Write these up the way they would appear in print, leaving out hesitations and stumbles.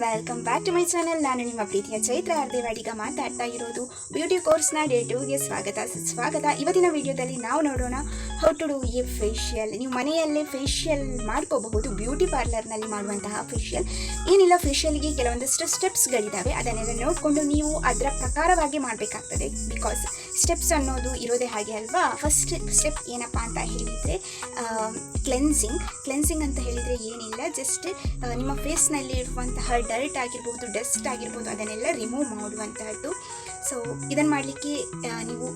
Welcome back to my channel. ನಾನು ನಿಮ್ಮ ಪ್ರೀತಿಯ ಚೈತ್ರ ಅರ್ಧೇವಾಡಿಗ ಮಾತಾಡ್ತಾ ಇರೋದು ಬ್ಯೂಟಿ ಕೋರ್ಸ್ನ ಡೇ 2ಗೆ ಸ್ವಾಗತ. ಇವತ್ತಿನ ವಿಡಿಯೋದಲ್ಲಿ ನಾವು ನೋಡೋಣ how to do a facial. ನೀವು ಮನೆಯಲ್ಲೇ ಫೇಶಿಯಲ್ ಮಾಡ್ಕೋಬಹುದು. ಬ್ಯೂಟಿ ಪಾರ್ಲರ್ನಲ್ಲಿ ಮಾಡುವಂತಹ ಫೇಶಿಯಲ್ ಏನಿಲ್ಲ, ಫೇಶಿಯಲ್ಗೆ ಕೆಲವೊಂದಷ್ಟು ಸ್ಟೆಪ್ಸ್ಗಳಿದ್ದಾವೆ. ಅದನ್ನೆಲ್ಲ ನೋಡಿಕೊಂಡು ನೀವು ಅದರ ಪ್ರಕಾರವಾಗಿ ಮಾಡಬೇಕಾಗ್ತದೆ. ಬಿಕಾಸ್ ಸ್ಟೆಪ್ಸ್ ಅನ್ನೋದು ಇರೋದೇ ಹಾಗೆ ಅಲ್ವಾ. ಫಸ್ಟ್ ಸ್ಟೆಪ್ ಏನಪ್ಪ ಅಂತ ಹೇಳಿದರೆ ಕ್ಲೆನ್ಸಿಂಗ್ ಅಂತ ಹೇಳಿದರೆ ಏನಿಲ್ಲ, ಜಸ್ಟ್ ನಿಮ್ಮ ಫೇಸ್ನಲ್ಲಿ ಇರುವಂತಹ ಡರ್ಟ್ ಆಗಿರ್ಬೋದು, ಡಸ್ಟ್ ಆಗಿರ್ಬೋದು, ಅದನ್ನೆಲ್ಲ ರಿಮೂವ್ ಮಾಡುವಂತಹದ್ದು. ಸೊ ಇದನ್ನು ಮಾಡಲಿಕ್ಕೆ ನೀವು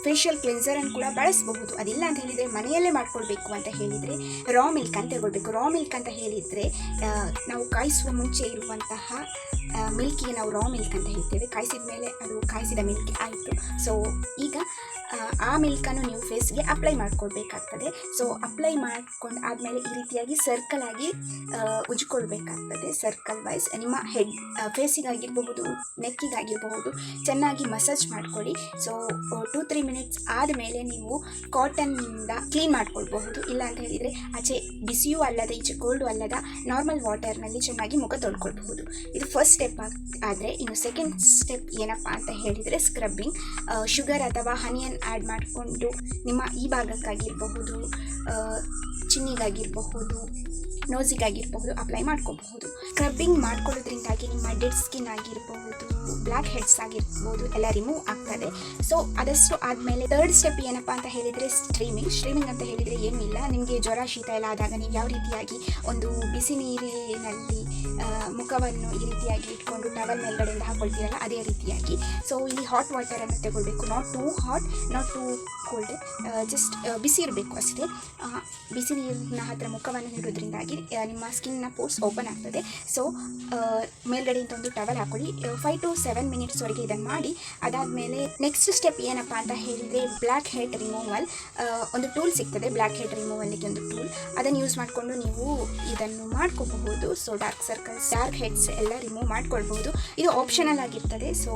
ಫೇಶಿಯಲ್ ಕ್ಲೆನ್ಸರನ್ನು ಕೂಡ ಬಳಸಬಹುದು. ಅದಿಲ್ಲ ಅಂತ ಹೇಳಿದರೆ ಮನೆಯಲ್ಲೇ ಮಾಡ್ಕೊಳ್ಬೇಕು ಅಂತ ಹೇಳಿದರೆ ರಾ ಮಿಲ್ಕ್ ಅಂತ ತಗೊಳ್ಬೇಕು. ರಾ ಮಿಲ್ಕ್ ಅಂತ ಹೇಳಿದರೆ ನಾವು ಕಾಯಿಸುವ ಮುಂಚೆ ಇರುವಂತಹ ಮಿಲ್ಕಿಗೆ ನಾವು ರಾ ಮಿಲ್ಕ್ ಅಂತ ಹೇಳ್ತೇವೆ. ಕಾಯಿಸಿದ ಮೇಲೆ ಅದು ಕಾಯಿಸಿದ ಮಿಲ್ಕ್ ಆಯಿತು. ಸೊ ಈಗ ಆ ಮಿಲ್ಕನ್ನು ನೀವು ಫೇಸ್ಗೆ ಅಪ್ಲೈ ಮಾಡ್ಕೊಳ್ಬೇಕಾಗ್ತದೆ. ಸೊ ಅಪ್ಲೈ ಮಾಡ್ಕೊಂಡು ಆದಮೇಲೆ ಈ ರೀತಿಯಾಗಿ ಸರ್ಕಲ್ ಆಗಿ ಉಜ್ಕೊಳ್ಬೇಕಾಗ್ತದೆ. ಸರ್ಕಲ್ ವೈಸ್ ನಿಮ್ಮ ಹೆಡ್ ಫೇಸಿಗಾಗಿರಬಹುದು, ನೆಕ್ಕಿಗಾಗಿರಬಹುದು ಚೆನ್ನಾಗಿ ಮಸಾಜ್ ಮಾಡ್ಕೊಳ್ಳಿ. ಸೊ 2-3 ಮಿನಿಟ್ಸ್ ಆದಮೇಲೆ ನೀವು ಕಾಟನ್ನಿಂದ ಕ್ಲೀನ್ ಮಾಡ್ಕೊಳ್ಬಹುದು. ಇಲ್ಲ ಅಂತ ಹೇಳಿದರೆ ಆಚೆ ಬಿಸಿಯೂ ಅಲ್ಲದ ಈಚೆ ಕೋಲ್ಡು ಅಲ್ಲದ ನಾರ್ಮಲ್ ವಾಟರ್ನಲ್ಲಿ ಚೆನ್ನಾಗಿ ಮುಖ ತೊಳ್ಕೊಳ್ಬಹುದು. ಇದು ಫಸ್ಟ್ ಸ್ಟೆಪ್ ಆದರೆ ಇನ್ನು ಸೆಕೆಂಡ್ ಸ್ಟೆಪ್ ಏನಪ್ಪ ಅಂತ ಹೇಳಿದರೆ ಸ್ಕ್ರಬ್ಬಿಂಗ್. ಶುಗರ್ ಅಥವಾ ಹನಿಯನ್ನು ಆ್ಯಡ್ ಮಾಡಿಕೊಂಡು ನಿಮ್ಮ ಈ ಭಾಗಕ್ಕಾಗಿರಬಹುದು, ಚಿನ್ನಿಗಾಗಿರಬಹುದು, ನೋಸಿಗಾಗಿರಬಹುದು ಅಪ್ಲೈ ಮಾಡ್ಕೋಬಹುದು. ಸ್ಕ್ರಬ್ಬಿಂಗ್ ಮಾಡ್ಕೊಳ್ಳೋದ್ರಿಂದಾಗಿ ನಿಮ್ಮ ಡೆಡ್ ಸ್ಕಿನ್ ಆಗಿರಬಹುದು, ಬ್ಲ್ಯಾಕ್ ಹೆಡ್ಸ್ ಆಗಿರ್ಬೋದು ಎಲ್ಲ ರಿಮೂವ್ ಆಗ್ತದೆ. ಸೊ ಅದಷ್ಟು ಆದಮೇಲೆ ಥರ್ಡ್ ಸ್ಟೆಪ್ ಏನಪ್ಪ ಅಂತ ಹೇಳಿದರೆ ಸ್ಟ್ರೀಮಿಂಗ್ ಅಂತ ಹೇಳಿದರೆ ಏನಿಲ್ಲ, ನಿಮಗೆ ಜ್ವರ ಶೀತ ಎಲ್ಲ ಆದಾಗ ನೀವು ಯಾವ ರೀತಿಯಾಗಿ ಒಂದು ಬಿಸಿ ನೀರಿನಲ್ಲಿ ಮುಖವನ್ನು ಈ ರೀತಿಯಾಗಿ ಇಟ್ಕೊಂಡು ಟವಲ್ ಮೇಲ್ಗಡೆಯಿಂದ ಹಾಕೊಳ್ತೀರಲ್ಲ ಅದೇ ರೀತಿಯಾಗಿ. ಸೊ ಇಲ್ಲಿ ಹಾಟ್ ವಾಟರನ್ನು ತಗೊಳ್ಬೇಕು. Not too hot, not too cold, just ಬಿಸಿ ಇರಬೇಕು ಅಷ್ಟೇ. ಬಿಸಿ ನೀರಿನ ಹತ್ತಿರ ಮುಖವನ್ನು ಇಡೋದ್ರಿಂದಾಗಿ ನಿಮ್ಮ ಸ್ಕಿನ್ನ ಪೋರ್ಸ್ ಓಪನ್ ಆಗ್ತದೆ. ಸೊ ಮೇಲ್ಗಡೆಯಿಂದ ಒಂದು ಟವಲ್ ಹಾಕೊಳ್ಳಿ. 5 to 7 ಮಿನಿಟ್ಸ್ವರೆಗೆ ಇದನ್ನು ಮಾಡಿ. ಅದಾದಮೇಲೆ ನೆಕ್ಸ್ಟ್ ಸ್ಟೆಪ್ ಏನಪ್ಪ ಅಂತ ಹೇಳಿದರೆ ಬ್ಲ್ಯಾಕ್ ಹೆಡ್ ರಿಮೂವಲ್. ಒಂದು ಟೂಲ್ ಸಿಗ್ತದೆ ಬ್ಲ್ಯಾಕ್ ಹೆಡ್ ರಿಮೂವಲ್ಗೆ, ಒಂದು ಟೂಲ್, ಅದನ್ನು ಯೂಸ್ ಮಾಡಿಕೊಂಡು ನೀವು ಇದನ್ನು ಮಾಡ್ಕೋಬಹುದು. So dark circles, dark heads ಎಲ್ಲ ರಿಮೂವ್ ಮಾಡ್ಕೊಳ್ಬಹುದು. ಇದು ಆಪ್ಷನಲ್ ಆಗಿರ್ತದೆ. ಸೊ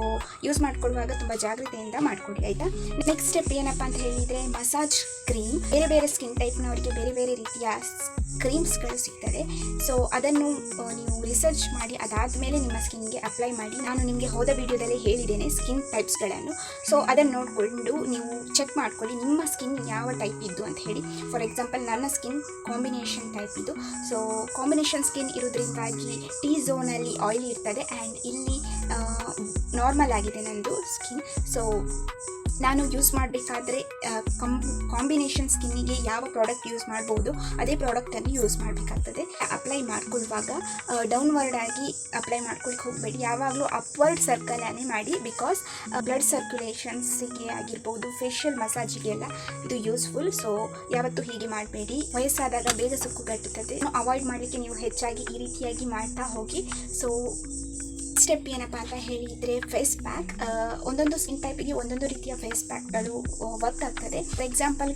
ಯೂಸ್ ಮಾಡ್ಕೊಳ್ಳುವಾಗ ತುಂಬ ಜಾಗ್ರತೆಯಿಂದ ಮಾಡಿಕೊಡಿ, ಆಯಿತಾ. ನೆಕ್ಸ್ಟ್ ಸ್ಟೆಪ್ ಏನಪ್ಪ ಅಂತ ಹೇಳಿದರೆ ಮಸಾಜ್ ಕ್ರೀಮ್. ಬೇರೆ ಬೇರೆ ಸ್ಕಿನ್ ಟೈಪ್ನವರಿಗೆ ಬೇರೆ ಬೇರೆ ರೀತಿಯ ಕ್ರೀಮ್ಸ್ಗಳು ಸಿಗ್ತದೆ. ಸೊ ಅದನ್ನು ನೀವು ರಿಸರ್ಚ್ ಮಾಡಿ ಅದಾದಮೇಲೆ ನಿಮ್ಮ ಸ್ಕಿನ್ಗೆ ಅಪ್ಲೈ ಮಾಡಿ. ನಾನು ನಿಮಗೆ ಹೋದ ವಿಡಿಯೋದಲ್ಲಿ ಹೇಳಿದ್ದೇನೆ ಸ್ಕಿನ್ ಟೈಪ್ಸ್ಗಳನ್ನು. ಸೊ ಅದನ್ನು ನೋಡಿಕೊಂಡು ನೀವು ಚೆಕ್ ಮಾಡ್ಕೊಳ್ಳಿ ನಿಮ್ಮ ಸ್ಕಿನ್ ಯಾವ ಟೈಪ್ ಇದ್ದು ಅಂತ ಹೇಳಿ. ಫಾರ್ ಎಕ್ಸಾಂಪಲ್ ನನ್ನ ಸ್ಕಿನ್ ಕಾಂಬಿನೇಷನ್ ಟೈಪ್ ಇದು. ಸೊ ಕಾಂಬಿನೇಷನ್ ಸ್ಕಿನ್ ಇರೋದ್ರಿಂದಾಗಿ ಟೀ ಝೋನಲ್ಲಿ ಆಯಿಲಿ ಇರ್ತದೆ ಆ್ಯಂಡ್ ಇಲ್ಲಿ ನಾರ್ಮಲ್ ಆಗಿದೆ ನನ್ನದು ಸ್ಕಿನ್. ಸೊ ನಾನು ಯೂಸ್ ಮಾಡಬೇಕಾದ್ರೆ ಕಾಂಬಿನೇಷನ್ ಸ್ಕಿನ್ನಿಗೆ ಯಾವ ಪ್ರಾಡಕ್ಟ್ ಯೂಸ್ ಮಾಡ್ಬೋದು ಅದೇ ಪ್ರಾಡಕ್ಟನ್ನು ಯೂಸ್ ಮಾಡಬೇಕಾಗ್ತದೆ. ಅಪ್ಲೈ ಮಾಡ್ಕೊಳ್ಳುವಾಗ ಡೌನ್ವರ್ಡ್ ಆಗಿ ಅಪ್ಲೈ ಮಾಡ್ಕೊಳಕ್ಕೆ ಹೋಗಬೇಡಿ, ಯಾವಾಗಲೂ ಅಪ್ವರ್ಡ್ ಸರ್ಕಲನ್ನೇ ಮಾಡಿ. ಬಿಕಾಸ್ ಬ್ಲಡ್ ಸರ್ಕ್ಯುಲೇಷನ್ಸಿಗೆ ಆಗಿರ್ಬೋದು, ಫೇಶಿಯಲ್ ಮಸಾಜಿಗೆಲ್ಲ ಇದು ಯೂಸ್ಫುಲ್. ಸೊ ಯಾವತ್ತೂ ಹೀಗೆ ಮಾಡಬೇಡಿ, ವಯಸ್ಸಾದಾಗ ಬೇಗ ಸುಕ್ಕುಗಟ್ಟುತ್ತದೆ. ಅವಾಯ್ಡ್ ಮಾಡಲಿಕ್ಕೆ ನೀವು ಹೆಚ್ಚಾಗಿ ಈ ರೀತಿಯಾಗಿ ಮಾಡ್ತಾ ಹೋಗಿ. ಸೊ ಸ್ಟೆಪ್ ಏನಪ್ಪ ಅಂತ ಹೇಳಿದರೆ ಫೇಸ್ ಪ್ಯಾಕ್. ಒಂದೊಂದು ಸ್ಕಿನ್ ಟೈಪಿಗೆ ಒಂದೊಂದು ರೀತಿಯ ಫೇಸ್ ಪ್ಯಾಕ್ಗಳು ವರ್ಕ್ ಆಗ್ತದೆ. ಫಾರ್ ಎಕ್ಸಾಂಪಲ್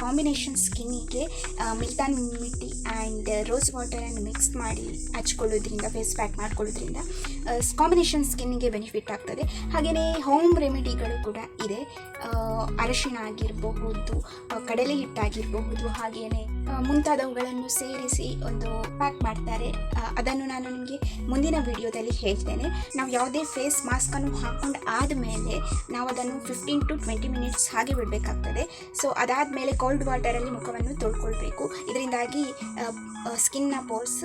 ಕಾಂಬಿನೇಷನ್ ಸ್ಕಿನ್ನಿಗೆ ಮಿಲ್ತಾನ್ ಮಿಟ್ಟಿ ಆ್ಯಂಡ್ ರೋಸ್ ವಾಟರನ್ನು ಮಿಕ್ಸ್ ಮಾಡಿ ಹಚ್ಕೊಳ್ಳೋದ್ರಿಂದ, ಫೇಸ್ ಪ್ಯಾಕ್ ಮಾಡ್ಕೊಳ್ಳೋದ್ರಿಂದ ಕಾಂಬಿನೇಷನ್ ಸ್ಕಿನ್ನಿಗೆ ಬೆನಿಫಿಟ್ ಆಗ್ತದೆ. ಹಾಗೆಯೇ ಹೋಮ್ ರೆಮಿಡಿಗಳು ಕೂಡ ಇದೆ. ಅರಿಶಿಣ ಆಗಿರಬಹುದು, ಕಡಲೆ ಹಿಟ್ಟಾಗಿರಬಹುದು, ಹಾಗೆಯೇ ಮುಂತಾದವುಗಳನ್ನು ಸೇರಿಸಿ ಒಂದು ಪ್ಯಾಕ್ ಮಾಡ್ತಾರೆ. ಅದನ್ನು ನಾನು ನಿಮಗೆ ಮುಂದಿನ ವಿಡಿಯೋದಲ್ಲಿ ಹೇಳ್ತೇನೆ. ನಾವು ಯಾವುದೇ ಫೇಸ್ ಮಾಸ್ಕನ್ನು ಹಾಕ್ಕೊಂಡು ಆದಮೇಲೆ ನಾವು ಅದನ್ನು 15 to 20 ಮಿನಿಟ್ಸ್ ಹಾಗೆ ಬಿಡಬೇಕಾಗ್ತದೆ. ಸೊ ಅದಾದಮೇಲೆ ಕೋಲ್ಡ್ ವಾಟರಲ್ಲಿ ಮುಖವನ್ನು ತೊಳ್ಕೊಳ್ಬೇಕು. ಇದರಿಂದಾಗಿ ಸ್ಕಿನ್ನ ಪೋರ್ಸ್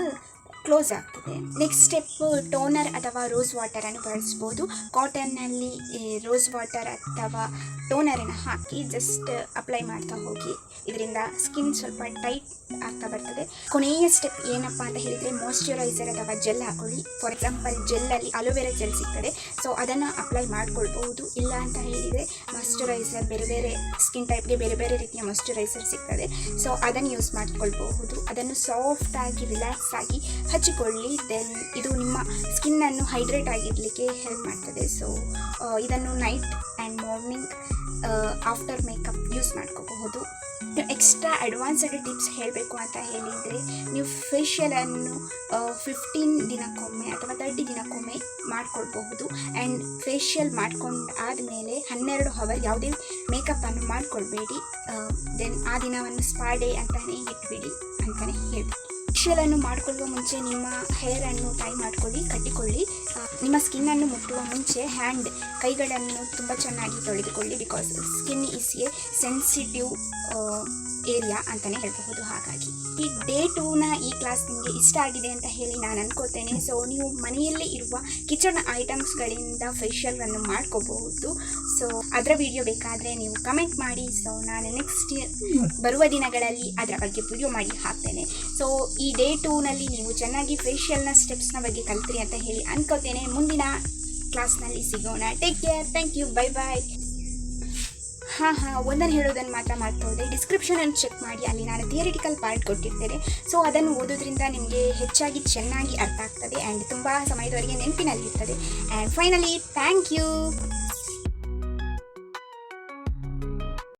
ಕ್ಲೋಸ್ ಆಗ್ತದೆ. ನೆಕ್ಸ್ಟ್ ಸ್ಟೆಪ್ ಟೋನರ್ ಅಥವಾ ರೋಸ್ ವಾಟರನ್ನು ಬಳಸ್ಬೋದು. ಕಾಟನ್ನಲ್ಲಿ ರೋಸ್ ವಾಟರ್ ಅಥವಾ ಟೋನರನ್ನು ಹಾಕಿ ಜಸ್ಟ್ ಅಪ್ಲೈ ಮಾಡ್ತಾ ಹೋಗಿ. ಇದರಿಂದ ಸ್ಕಿನ್ ಸ್ವಲ್ಪ ಟೈಟ್ ಆಗ್ತಾ ಬರ್ತದೆ. ಕೊನೆಯ ಸ್ಟೆಪ್ ಏನಪ್ಪ ಅಂತ ಹೇಳಿದರೆ ಮಾಯ್ಶ್ಚರೈಸರ್ ಅಥವಾ ಜೆಲ್ ಹಾಕೊಳ್ಳಿ. ಫಾರ್ ಎಕ್ಸಾಂಪಲ್ ಜೆಲ್ಲಲ್ಲಿ ಅಲೋವೆರಾ ಜೆಲ್ ಸಿಗ್ತದೆ. ಸೊ ಅದನ್ನು ಅಪ್ಲೈ ಮಾಡ್ಕೊಳ್ಬಹುದು. ಇಲ್ಲ ಅಂತ ಹೇಳಿದರೆ ಮಾಯ್ಶ್ಚರೈಸರ್ ಬೇರೆ ಬೇರೆ ಸ್ಕಿನ್ ಟೈಪ್ಗೆ ಬೇರೆ ಬೇರೆ ರೀತಿಯ ಮಾಯ್ಶ್ಚರೈಸರ್ ಸಿಗ್ತದೆ. ಸೊ ಅದನ್ನು ಯೂಸ್ ಮಾಡ್ಕೊಳ್ಬಹುದು. ಅದನ್ನು ಸಾಫ್ಟಾಗಿ ರಿಲ್ಯಾಕ್ಸ್ ಆಗಿ ಹಚ್ಚಿಕೊಳ್ಳಿ. ದೆನ್ ಇದು ನಿಮ್ಮ ಸ್ಕಿನ್ನನ್ನು ಹೈಡ್ರೇಟ್ ಆಗಿರಲಿಕ್ಕೆ ಹೆಲ್ಪ್ ಮಾಡ್ತದೆ. ಸೊ ಇದನ್ನು night and morning after makeup use ಮಾಡ್ಕೋಬಹುದು. ಎಕ್ಸ್ಟ್ರಾ ಅಡ್ವಾನ್ಸ್ಡ್ ಟಿಪ್ಸ್ ಹೇಳಬೇಕು ಅಂತ ಹೇಳಿದರೆ ನೀವು ಫೇಶಿಯಲನ್ನು 15 ದಿನಕ್ಕೊಮ್ಮೆ ಅಥವಾ 30 ದಿನಕ್ಕೊಮ್ಮೆ ಮಾಡ್ಕೊಳ್ಬಹುದು. ಆ್ಯಂಡ್ ಫೇಶಿಯಲ್ ಮಾಡ್ಕೊಂಡು ಆದಮೇಲೆ 12 ಅವರ್ ಯಾವುದೇ ಮೇಕಪ್ಪನ್ನು ಮಾಡ್ಕೊಳ್ಬೇಡಿ. ದೆನ್ ಆ ದಿನವನ್ನು ಸ್ಪಾ ಡೇ ಅಂತಲೇ ಇಟ್ಬಿಡಿ ಅಂತಲೇ ಹೇಳ್ತೀನಿ. ಫೇಶಿಯಲನ್ನು ಮಾಡಿಕೊಳ್ಳುವ ಮುಂಚೆ ನಿಮ್ಮ ಹೇರನ್ನು ಟೈ ಮಾಡ್ಕೊಳ್ಳಿ, ಕಟ್ಟಿಕೊಳ್ಳಿ. ನಿಮ್ಮ ಸ್ಕಿನ್ನನ್ನು ಮುಟ್ಟುವ ಮುಂಚೆ ಕೈಗಳನ್ನು ತುಂಬ ಚೆನ್ನಾಗಿ ತೊಳೆದುಕೊಳ್ಳಿ. Because skin is a sensitive area ಅಂತಲೇ ಹೇಳಬಹುದು. ಹಾಗಾಗಿ ಈ ಡೇ 2ನ ಈ ಕ್ಲಾಸ್ ನಿಮಗೆ ಇಷ್ಟ ಆಗಿದೆ ಅಂತ ಹೇಳಿ ನಾನು ಅನ್ಕೋತೇನೆ. ಸೊ ನೀವು ಮನೆಯಲ್ಲೇ ಇರುವ ಕಿಚನ್ ಐಟಮ್ಸ್ಗಳಿಂದ ಫೇಶಿಯಲನ್ನು ಮಾಡ್ಕೋಬಹುದು. ಸೊ ಅದರ ವಿಡಿಯೋ ಬೇಕಾದರೆ ನೀವು ಕಮೆಂಟ್ ಮಾಡಿ. ಸೊ ನಾನು ನೆಕ್ಸ್ಟ್ ಬರುವ ದಿನಗಳಲ್ಲಿ ಅದರ ಬಗ್ಗೆ ವಿಡಿಯೋ ಮಾಡಿ ಹಾಕ್ತೇನೆ. ಸೊ ಈ ಡೇ 2ನಲ್ಲಿ ನೀವು ಚೆನ್ನಾಗಿ ಫೇಶಿಯಲ್ನ ಸ್ಟೆಪ್ಸ್ನ ಬಗ್ಗೆ ಕಲ್ತ್ರಿ ಅಂತ ಹೇಳಿ ಅನ್ಕೋತೇನೆ. ಮುಂದಿನ ಕ್ಲಾಸ್ನಲ್ಲಿ ಸಿಗೋಣ. Take care. Thank you. Bye bye. ಒಂದನ್ನು ಹೇಳೋದನ್ನು ಮಾತ್ರ ಮಾಡ್ತೋದೆ. ಡಿಸ್ಕ್ರಿಪ್ಷನನ್ನು ಚೆಕ್ ಮಾಡಿ, ಅಲ್ಲಿ ನಾನು ಥಿಯರಿಟಿಕಲ್ ಪಾರ್ಟ್ ಕೊಟ್ಟಿರ್ತೇನೆ. ಸೊ ಅದನ್ನು ಓದೋದ್ರಿಂದ ನಿಮಗೆ ಹೆಚ್ಚಾಗಿ ಚೆನ್ನಾಗಿ ಅರ್ಥ ಆಗ್ತದೆ ಆ್ಯಂಡ್ ತುಂಬ ಸಮಯದವರೆಗೆ ನೆನಪಿನಲ್ಲಿರ್ತದೆ. And finally thank you.